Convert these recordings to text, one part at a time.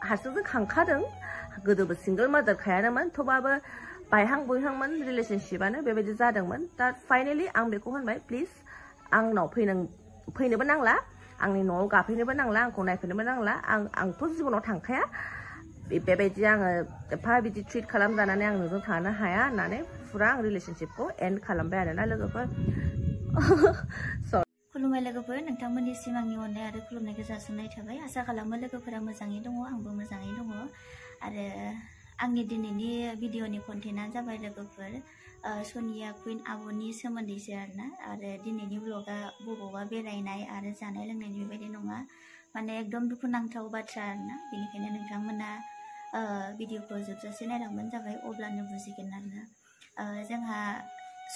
हारसिंजों खांखादों गोदोबो सिंगल मादार खायानोमोन थेवबाबो बायहां बुयहांमोन रिलेशनशिपानो बेबायदि जादोंमोन दा फाइनाली आं बेखौ होनबाय प्लिज आंनाव फैनोबो नांला आंनि न'आव गाफैनोबो नांला आंखौ नायफैनोबो नांला आंथ' जिबनाव थांखाया बेबायदि आङो एफा बिदि ट्रिट खालामजानानै आं नोंजों थानो हाया होननानै फुरा आं रिलेशनशिपखौ एन्ड खालामबाय आरोना लोगोफोर खुलुमबाय लोगोफोर नोंथांमोननिसिम आंनि अननाय आरो खुलुमनायखौ जासिनाय थाबाय आसा खालामो लोगोफोरा मोजाङै दङ आंबो मोजाङै दङ आरो आंनि दिनैनि भिडिअनि कन्टेन्टआ जाबाय लोगोफोर सनिया कुइन आब'नि सोमोन्दैसो आरोना आरो दिनैनि ब्लगा बबावबा बेरायनाय आरो जानाय लोंनायनि बेबायदि नङा माने एकदम दुखुनांथाव बाथ्रा आरोना बेनिखायनो नोंथांमोना भिडिअखौ जोबजासे नायलांबानो जाबाय अब्लानो बुजिगोन आरोना जोंहा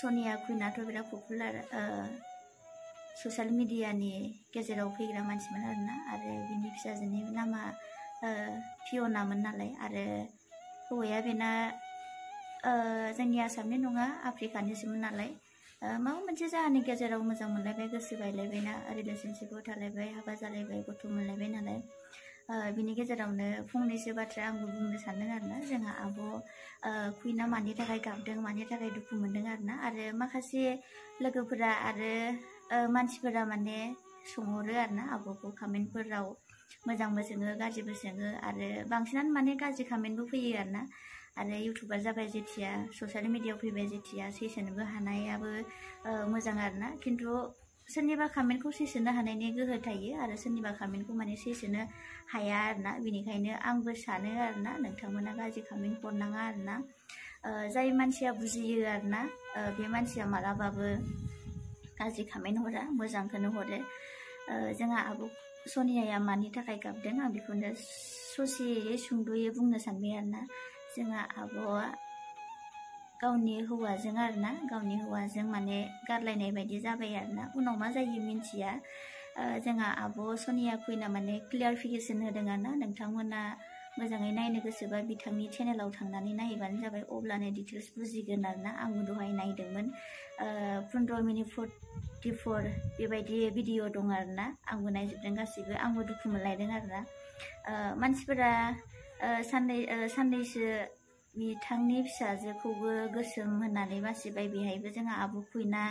सनिया कुइनाथ' बिराद पपुलार ससियेल मिडियानि गेजेराव फैग्रा मानसिमोन आरोना आरो बिनि फिसाजोनि नामा फियनामोन नालाय आरो हौवाया बेना जोंनि आसामनि नङा आफ्रिकानिसोमोन नालाय माबा मोनसे जाहोननि गेजेराव मोजां मोनलायबाय गोसो बायलायबायना रिलेशनशिपआव थालायबाय हाबा जालायबाय गथ' मोनलायबाय नालाय बिनि गेजेरावनो फंनैसो बाथ्रा आंबो बुंनो सानदों आरोना जोंहा आब' कुइना मानि थाखाय गाबदों मानि थाखाय दुखु मोनदों आरोना आरो माखासे लोगोफोरा आरो मानसिफोरा माने सोंहरो आरोना आब'खौ कमेन्टफोराव मोजांबो सोङो गाज्रिबो सोङो आरो बांसिनानो माने गाज्रि कमेन्टबो फैयो आरोना आरो इउटुबार जाबाय जेथिया ससियेल मिडियायाव फैबाय जेथिया सैसोनोबो हानायाबो मोजां आरोना खिन्थु सोरनिबा कमेन्टखौ सैसोनो हानायनि गोहो थायो आरो सोरनिबा कमेन्टखौ माने सैसोनो हाया आरोना बेनिखायनो आंबो सानो आरोना नोंथांमोना गाज्रि कमेन्ट हरनाङा आरोना जाय मानसिया बुजियो आरोना बे मानसिया मालाबाबो गाज्रि कमेन्ट हरा मोजांखौनो हरो जोंहा आब' सनियाया मानि थाखाय गाबदों आं बेखौनो ससेयै सुंद'यै बुंनो सानबाय आरोना जोंहा आब'आ गावनि हौवाजों आरोना गावनि हौवाजों माने गारलायनाय बायदि जाबाय आरोना उनाव मा जायो मिन्थिया जोंहा आब' सनिया कुइना माने क्लियारिफिकेसन होदों आरोना नोंथांमोना मोजाङै नायनो गोसोबा बिथांनि चेनेलाव थांनानै नायबानो जाबाय अब्लानो डिटेल्स बुजिगोन आरोना आंबो दहाय नायदोंमोन 15 मिनिट 44 बेबायदि भिडिअ दं आरोना आंबो नायजोबदों गासिबो आंबो दुखु मोनलायदों आरोना मानसिफोरा साननैसो बिथांनि फिसाजोखौबो गोसोम होननानै बासिबाय बेहायबो जोंहा आब' कुइना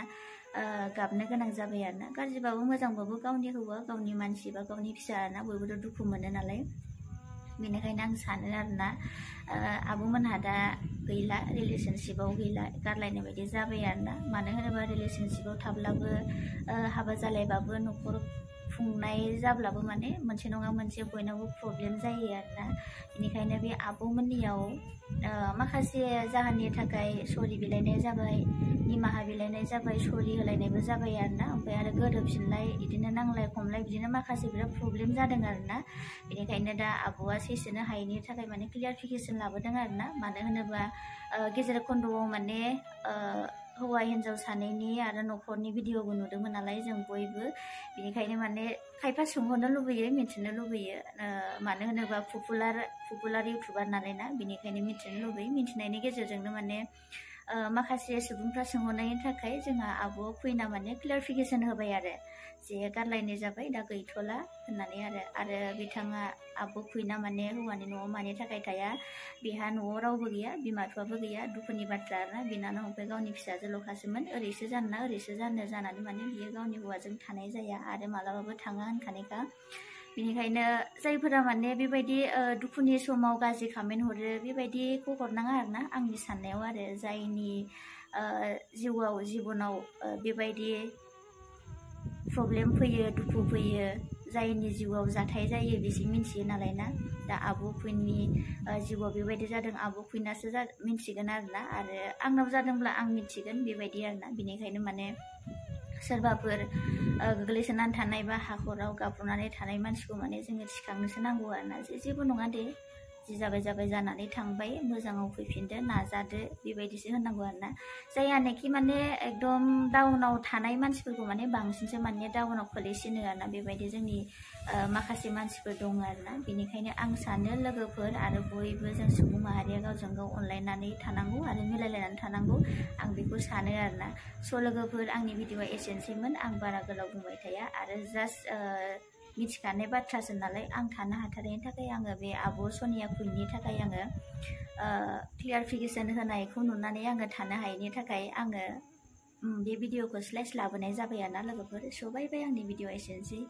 गाबनो गोनां जाबाय आरोना गाज्रिबाबो मोजांबाबो गावनि हौवा गावनि मानसि बा गावनि फिसा आरोना बयबोथ' दुखु मोनो नालाय बेनिखायनो आं सानो आरोना आब'मोनहा दा गैला रिलेशनशिपआव गैला गारलायनाय बायदि जाबाय आरोना मानो होनोबा रिलेशनशिपआव थाब्लाबो हाबा जालायबाबो न'खर खुंनाय जाब्लाबो माने मोनसे नङा मोनसे बयनावबो प्रब्लेम जायो आरोना बेनिखायनो बे आब'मोननियाव माखासे जाहोननि थाखाय सरि बिलाइनाय जाबाय निमाहा बिलाइनाय जाबाय सरि होलायनायबो जाबाय आरोना ओमफ्राय आरो गोरोबफिनलाय बिदिनो नांलाय खमलाय बिदिनो माखासे बिराद प्रब्लेम जादों आरोना बेनिखायनो दा आब'आ सैसोनो हायैनि थाखाय माने क्लियारिफिकेसन लाबोदों आरोना मानो होनोबा गेजेर खन्द'आव माने हौवा हिन्जाव सानैनि आरो न'खरनि भिडिअबो नुदोंमोन नालाय जों बयबो बेनिखायनो माने खायफा सोंहरनो लुबैयो मिन्थिनो लुबैयो मानो होनोबा पपुलार इउटुबार नालाय ना बेनिखायनो मिन्थिनो लुबैयो मिन्थिनायनि गेजेरजोंनो माने माखासे सुबुंफ्रा सोंहरनायनि थाखाय जोंहा आब' कुइना माने क्लियारिफिकेसन होबाय आरो जे गारलायनाय जाबाय दा गैथ'ला होननानै आरो बिथाङा आब' कुइना माने हौवानि न'आव मानि थाखाय थाया बेहा न'आव रावबो गैया बिमा बिफाबो गैया दुखुनि बाथ्रा आरोना बिनानाव ओमफ्राय गावनि फिसाजोल'खासोमोन ओरैसो जानो ना ओरैसो जानो जानानै माने बियो गावनि हौवाजों थानाय जाया आरो मालाबाबो थाङा होनखानायखा बेनिखायनो जायफोरा माने बेबायदि दुखुनि समाव गाज्रि कमेन्ट हरो बेबायदिखौ हरनाङा आरोना आंनि साननायाव आरो जायनि जिबनाव बेबायदि प्रब्लेम फैयो दुखु फैयो जायनि जिउआव जाथाय जायो बिसो मिन्थियो नालाय ना दा आब' कुइननि जिउआव बेबायदि जादों आब' कुइनासो मिन्थिगोन आरोना आरो आंनाव जादोंब्ला आं मिन्थिगोन बेबायदि आरोना बेनिखायनो माने सोरबाफोर गोग्लैसोनानै थानाय बा हाखराव गाब्रनानै थानाय मानसिखौ माने जोङो थिखांनोसो नांगौ आरोना जेबो नङा दे जि जाबाय जानानै थांबाय मोजाङाव फैफिनदो नाजादो बेबायदिसो होननांगौ आरोना जायानोखि माने एकदम डाउनाव थानाय मानसिफोरखौ माने बांसिनसो माने डाउनाव खोलैसिनो आरोना बेबायदि जोंनि माखासे मानसिफोर दङ आरोना बेनिखायनो आं सानो लोगोफोर आरो बयबो जों सुबुं माहारिया गावजों गाव अनलायनानै थानांगौ आरो मिलायलायनानै थानांगौ आं बेखौ सानो आरोना स' लोगोफोर आंनि भिडिअआ एसेनोसैमोन आं बारा गोलाव बुंबाय थाया आरो जास्ट मिथिखानाय बाथ्रासो नालाय आं थानो हाथारैनि थाखाय आङो बे आब' सनिया कुइननि थाखाय आङो क्लियारिफिकेसन होनायखौ नुनानै आङो थानो हायैनि थाखाय आङो बे भिडिअखौ स्लाइस लाबोनाय जाबाय आरोना लोगोफोर। स' बाय बाय, आंनि भिडिअ एसेनोसै।